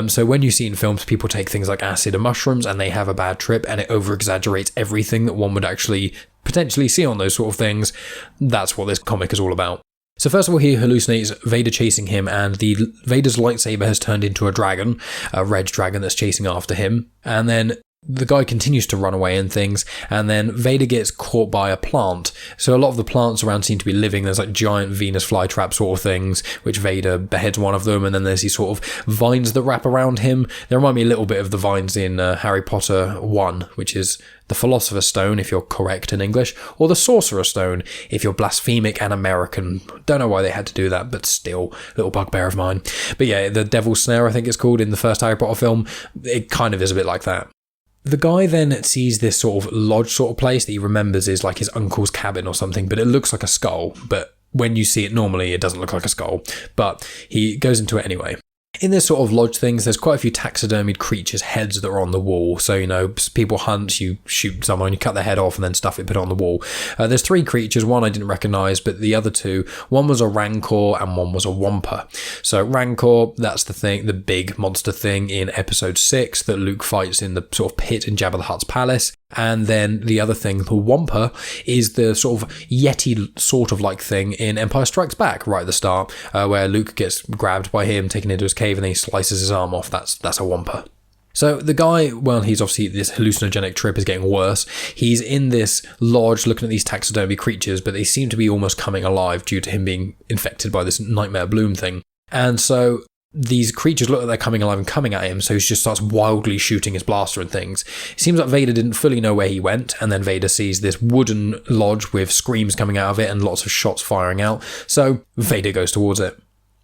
So when you see in films, people take things like acid and mushrooms and they have a bad trip, and it over-exaggerates everything that one would actually potentially see on those sort of things. That's what this comic is all about. So first of all, he hallucinates Vader chasing him, and Vader's lightsaber has turned into a dragon, a red dragon that's chasing after him. And then the guy continues to run away and things, and then Vader gets caught by a plant. So a lot of the plants around seem to be living. There's like giant Venus flytrap sort of things, which Vader beheads one of them, and then there's these sort of vines that wrap around him. They remind me a little bit of the vines in Harry Potter 1, which is the Philosopher's Stone, if you're correct in English, or the Sorcerer's Stone, if you're blasphemic and American. Don't know why they had to do that, but still, little bugbear of mine. But yeah, the Devil Snare, I think it's called, in the first Harry Potter film, it kind of is a bit like that. The guy then sees this sort of lodge sort of place that he remembers is like his uncle's cabin or something, but it looks like a skull. But when you see it normally, it doesn't look like a skull. But he goes into it anyway. In this sort of lodge things, there's quite a few taxidermied creatures' heads that are on the wall. So, you know, people hunt, you shoot someone, you cut their head off and then stuff it, put it on the wall. There's 3 creatures, one I didn't recognise, but the other 2, one was a Rancor and one was a Wampa. So Rancor, that's the big monster thing in episode 6 that Luke fights in the sort of pit in Jabba the Hutt's palace. And then the other thing, the Wampa, is the sort of Yeti sort of like thing in Empire Strikes Back right at the start, where Luke gets grabbed by him, taken into his cave, and then he slices his arm off. That's a Wampa. So the guy, well, he's obviously, this hallucinogenic trip is getting worse. He's in this lodge looking at these taxidermy creatures, but they seem to be almost coming alive due to him being infected by this nightmare bloom thing. And so these creatures look like they're coming alive and coming at him, so he just starts wildly shooting his blaster and things. It seems like Vader didn't fully know where he went, and then Vader sees this wooden lodge with screams coming out of it and lots of shots firing out, so Vader goes towards it.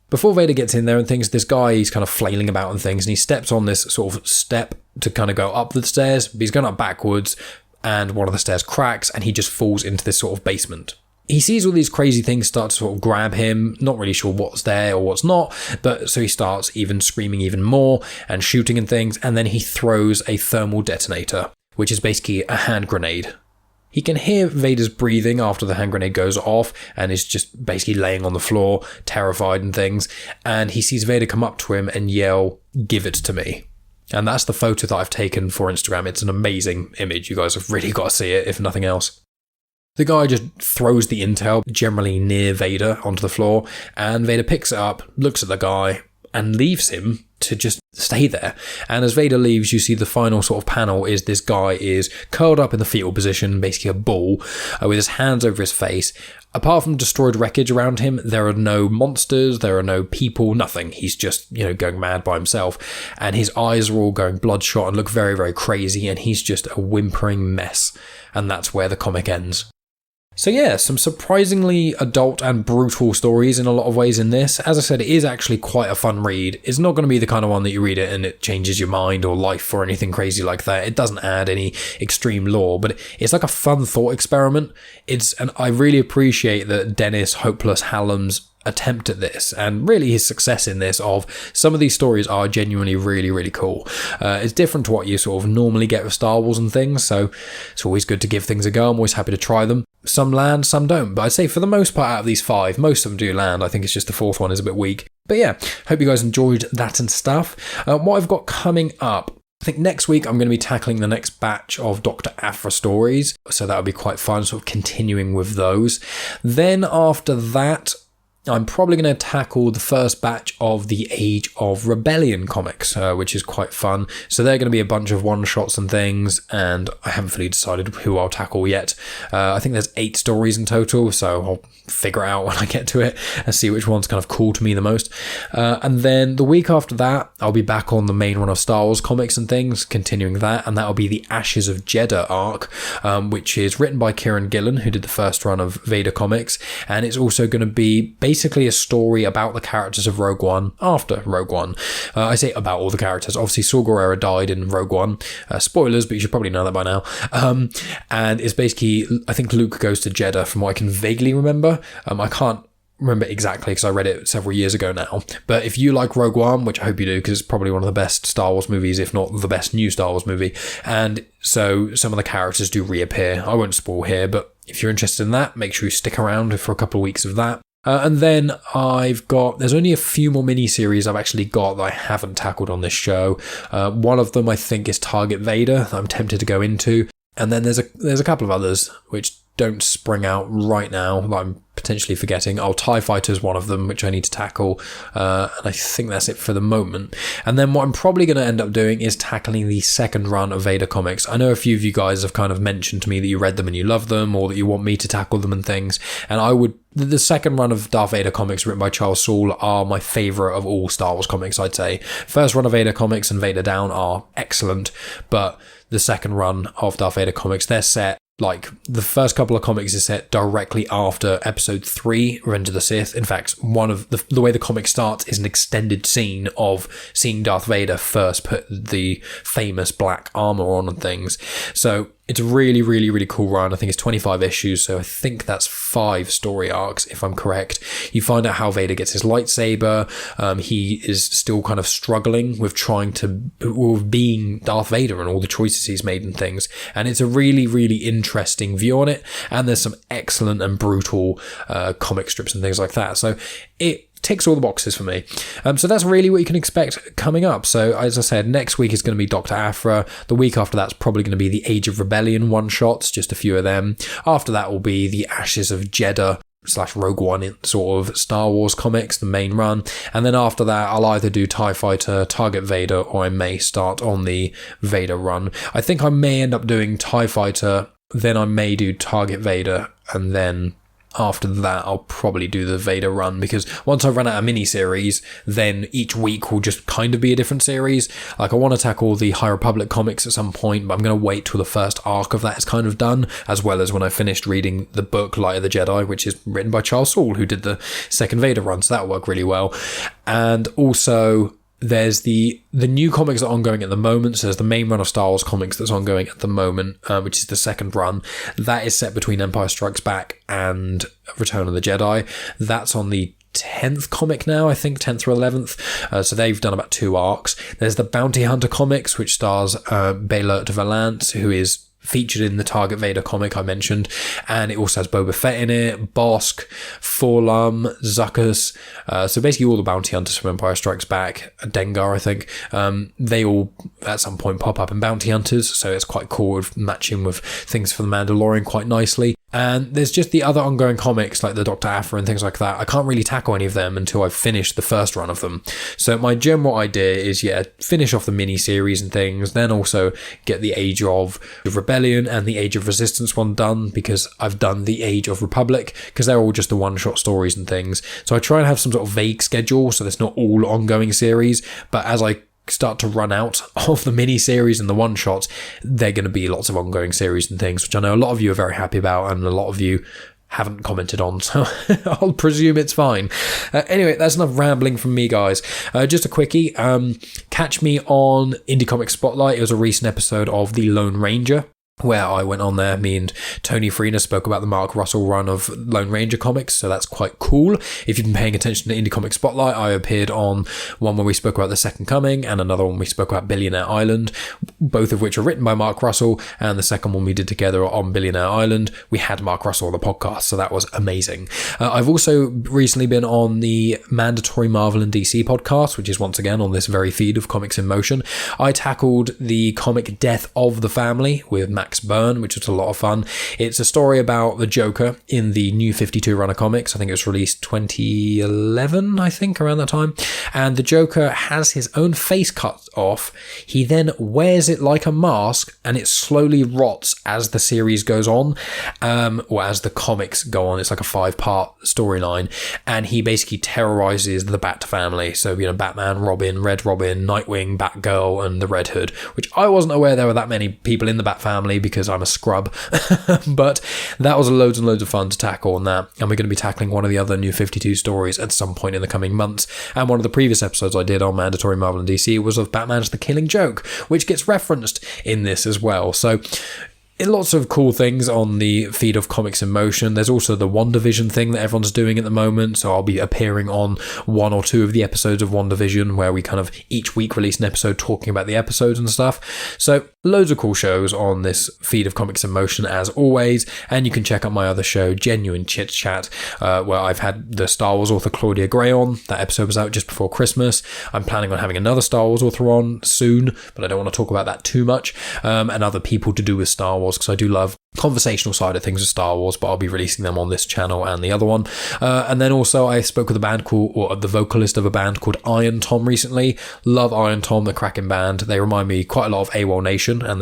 Before Vader gets in there and things, this guy, he's kind of flailing about and things, and he steps on this sort of step to kind of go up the stairs, but he's going up backwards, and one of the stairs cracks, and he just falls into this sort of basement. He sees all these crazy things start to sort of grab him, not really sure what's there or what's not, but so he starts even screaming even more and shooting and things, and then he throws a thermal detonator, which is basically a hand grenade. He can hear Vader's breathing after the hand grenade goes off and is just basically laying on the floor, terrified and things, and he sees Vader come up to him and yell, "Give it to me." And that's the photo that I've taken for Instagram. It's an amazing image. You guys have really got to see it, if nothing else. The guy just throws the intel, generally near Vader, onto the floor, and Vader picks it up, looks at the guy, and leaves him to just stay there. And as Vader leaves, you see the final sort of panel is this guy is curled up in the fetal position, basically a ball, with his hands over his face. Apart from destroyed wreckage around him, there are no monsters, there are no people, nothing. He's just, going mad by himself. And his eyes are all going bloodshot and look very, very crazy, and he's just a whimpering mess. And that's where the comic ends. So yeah, some surprisingly adult and brutal stories in a lot of ways in this. As I said, it is actually quite a fun read. It's not going to be the kind of one that you read it and it changes your mind or life or anything crazy like that. It doesn't add any extreme lore, but it's like a fun thought experiment. And I really appreciate that Dennis Hopeless Hallum's attempt at this, and really his success in this, of some of these stories are genuinely really, really cool. It's different to what you sort of normally get with Star Wars and things, so it's always good to give things a go. I'm always happy to try them. Some land, some don't, but I'd say for the most part out of these 5, most of them do land. I think it's just the 4th one is a bit weak. But yeah, hope you guys enjoyed that and stuff. What I've got coming up, I think next week I'm going to be tackling the next batch of Dr. Aphra stories, so that would be quite fun, sort of continuing with those. Then after that, I'm probably going to tackle the first batch of the Age of Rebellion comics, which is quite fun. So they're going to be a bunch of one-shots and things, and I haven't fully decided who I'll tackle yet. I think there's 8 stories in total, so I'll figure it out when I get to it and see which one's kind of cool to me the most. And then the week after that, I'll be back on the main run of Star Wars comics and things, continuing that, and that'll be the Ashes of Jeddah arc, which is written by Kieran Gillen, who did the first run of Vader comics, and it's also going to be basically a story about the characters of Rogue One after Rogue One. I say about all the characters. Obviously, Saw Gerrera died in Rogue One. Spoilers, but you should probably know that by now. And it's basically, I think Luke goes to Jeddah from what I can vaguely remember. I can't remember exactly because I read it several years ago now. But if you like Rogue One, which I hope you do, because it's probably one of the best Star Wars movies, if not the best new Star Wars movie. And so some of the characters do reappear. I won't spoil here, but if you're interested in that, make sure you stick around for a couple of weeks of that. And then there's only a few more mini-series I've actually got that I haven't tackled on this show. One of them I think is Target Vader that I'm tempted to go into. And then there's a couple of others which don't spring out right now that I'm potentially forgetting. TIE Fighter is one of them, which I need to tackle. And I think that's it for the moment. And then what I'm probably going to end up doing is tackling the second run of Vader comics. I know a few of you guys have kind of mentioned to me that you read them and you love them, or that you want me to tackle them and things. And the second run of Darth Vader comics written by Charles Soule are my favourite of all Star Wars comics, I'd say. First run of Vader comics and Vader Down are excellent, but the second run of Darth Vader comics, they're set, like, the first couple of comics is set directly after episode 3, Revenge of the Sith. In fact, one of the way the comic starts is an extended scene of seeing Darth Vader first put the famous black armor on and things. So it's a really, really, really cool run. I think it's 25 issues, so I think that's 5 story arcs, if I'm correct. You find out how Vader gets his lightsaber. He is still kind of struggling with being Darth Vader and all the choices he's made and things. And it's a really, really interesting view on it. And there's some excellent and brutal comic strips and things like that. So it ticks all the boxes for me. So that's really what you can expect coming up. So as I said, next week is going to be Dr. Aphra. The week after that's probably going to be the Age of Rebellion one-shots, just a few of them. After that will be the Ashes of Jeddah / Rogue One sort of Star Wars comics, the main run. And then after that, I'll either do TIE Fighter, Target Vader, or I may start on the Vader run. I think I may end up doing TIE Fighter, then I may do Target Vader, and then after that I'll probably do the Vader run, because once I run out of mini-series, then each week will just kind of be a different series. Like, I want to tackle the High Republic comics at some point, but I'm going to wait till the first arc of that is kind of done, as well as when I finished reading the book Light of the Jedi, which is written by Charles Soule, who did the second Vader run, so that'll work really well. And also there's the new comics that are ongoing at the moment. So there's the main run of Star Wars comics that's ongoing at the moment, which is the second run. That is set between Empire Strikes Back and Return of the Jedi. That's on the 10th comic now, I think, 10th or 11th. So they've done about 2 arcs. There's the Bounty Hunter comics, which stars Baylor de Valance, who is featured in the Target Vader comic I mentioned, and it also has Boba Fett in it, Bosk, Forlum, Zuckuss, so basically all the bounty hunters from Empire Strikes Back, Dengar I think, they all at some point pop up in Bounty Hunters, so it's quite cool with matching with things for the Mandalorian quite nicely. And there's just the other ongoing comics like the Dr. Aphra and things like that. I can't really tackle any of them until I've finished the first run of them. So my general idea is, finish off the mini-series and things, then also get the Age of Rebellion and the Age of Resistance one done, because I've done the Age of Republic, because they're all just the one-shot stories and things. So I try and have some sort of vague schedule, so there's not all ongoing series, but as I start to run out of the mini-series and the one-shots, they're going to be lots of ongoing series and things, which I know a lot of you are very happy about, and a lot of you haven't commented on, so I'll presume it's fine. Anyway, that's enough rambling from me, guys. Just a quickie. Catch me on Indie Comic Spotlight. It was a recent episode of The Lone Ranger, where I went on there. Me and Tony Freena spoke about the Mark Russell run of Lone Ranger comics, so that's quite cool. If you've been paying attention to Indie Comic Spotlight, I appeared on one where we spoke about The Second Coming, and another one we spoke about Billionaire Island, both of which are written by Mark Russell, and the second one we did together on Billionaire Island, we had Mark Russell on the podcast, so that was amazing. I've also recently been on the Mandatory Marvel and DC podcast, which is once again on this very feed of Comics in Motion. I tackled the comic Death of the Family with Matt Max Byrne, which was a lot of fun. It's a story about the Joker in the New 52 run of comics. I think it was released 2011, I think, around that time. And the Joker has his own face cut off. He then wears it like a mask, and it slowly rots as the series goes on, or as the comics go on. It's like a 5-part storyline, and he basically terrorizes the Bat family. So, Batman, Robin, Red Robin, Nightwing, Batgirl, and the Red Hood, which I wasn't aware there were that many people in the Bat family because I'm a scrub. But that was loads and loads of fun to tackle on that. And we're going to be tackling one of the other New 52 stories at some point in the coming months. And one of the previous episodes I did on Mandatory Marvel and DC was of Batman's The Killing Joke, which gets referenced in this as well. So lots of cool things on the feed of Comics in Motion. There's also the WandaVision thing that everyone's doing at the moment, so I'll be appearing on 1 or 2 of the episodes of WandaVision, where we kind of each week release an episode talking about the episodes and stuff. So loads of cool shows on this feed of Comics in Motion as always, and you can check out my other show, Genuine Chit-Chat, where I've had the Star Wars author Claudia Gray on. That episode was out just before Christmas. I'm planning on having another Star Wars author on soon, but I don't want to talk about that too much, and other people to do with Star Wars, because I do love conversational side of things with Star Wars, but I'll be releasing them on this channel and the other one. And then also I spoke with the vocalist of a band called Iron Tom recently. Love Iron Tom, the cracking band. They remind me quite a lot of AWOL Nation, and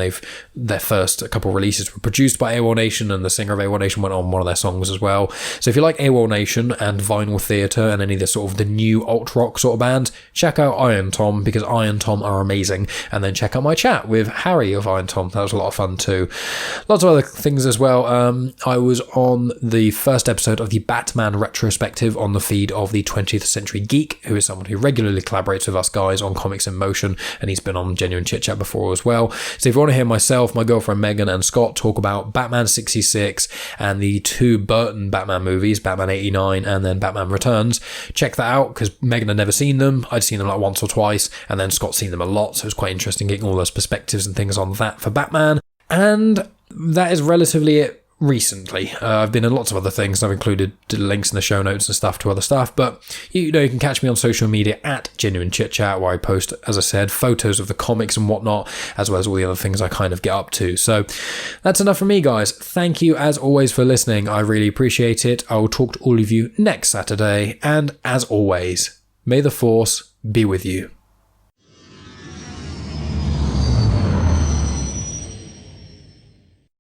their first couple of releases were produced by AWOL Nation, and the singer of AWOL Nation went on one of their songs as well. So if you like AWOL Nation and Vinyl Theatre and any of the sort of the new alt rock sort of bands, check out Iron Tom, because Iron Tom are amazing. And then check out my chat with Harry of Iron Tom. That was a lot of fun too. Lots of other things as well. I was on the first episode of the Batman retrospective on the feed of the 20th Century Geek, who is someone who regularly collaborates with us guys on Comics in Motion, and he's been on Genuine Chit Chat before as well. So if you want to hear myself, my girlfriend Megan, and Scott talk about Batman 66 and the 2 Burton Batman movies, Batman 89 and then Batman Returns, check that out, because Megan had never seen them. I'd seen them like once or twice, and then Scott's seen them a lot, so it was quite interesting getting all those perspectives and things on that for Batman. And that is relatively it recently. I've been in lots of other things. I've included links in the show notes and stuff to other stuff, but you can catch me on social media at Genuine Chit Chat, where I post, as I said, photos of the comics and whatnot, as well as all the other things I kind of get up to. So that's enough from me, guys. Thank you as always for listening. I really appreciate it. I will talk to all of you next Saturday, and as always, may the Force be with you.